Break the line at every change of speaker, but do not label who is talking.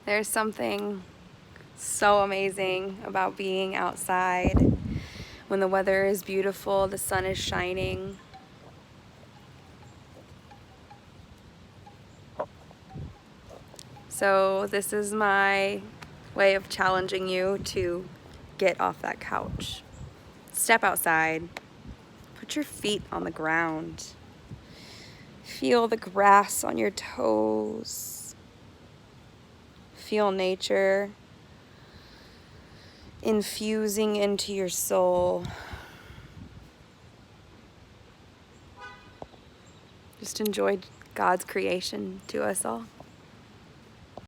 There's something so amazing about being outside when the weather is beautiful, the sun is shining. So this is my way of challenging you to get off that couch. Step outside. Put your feet on the ground. Feel the grass on your toes. Feel nature infusing into your soul. Just enjoy God's creation to us all.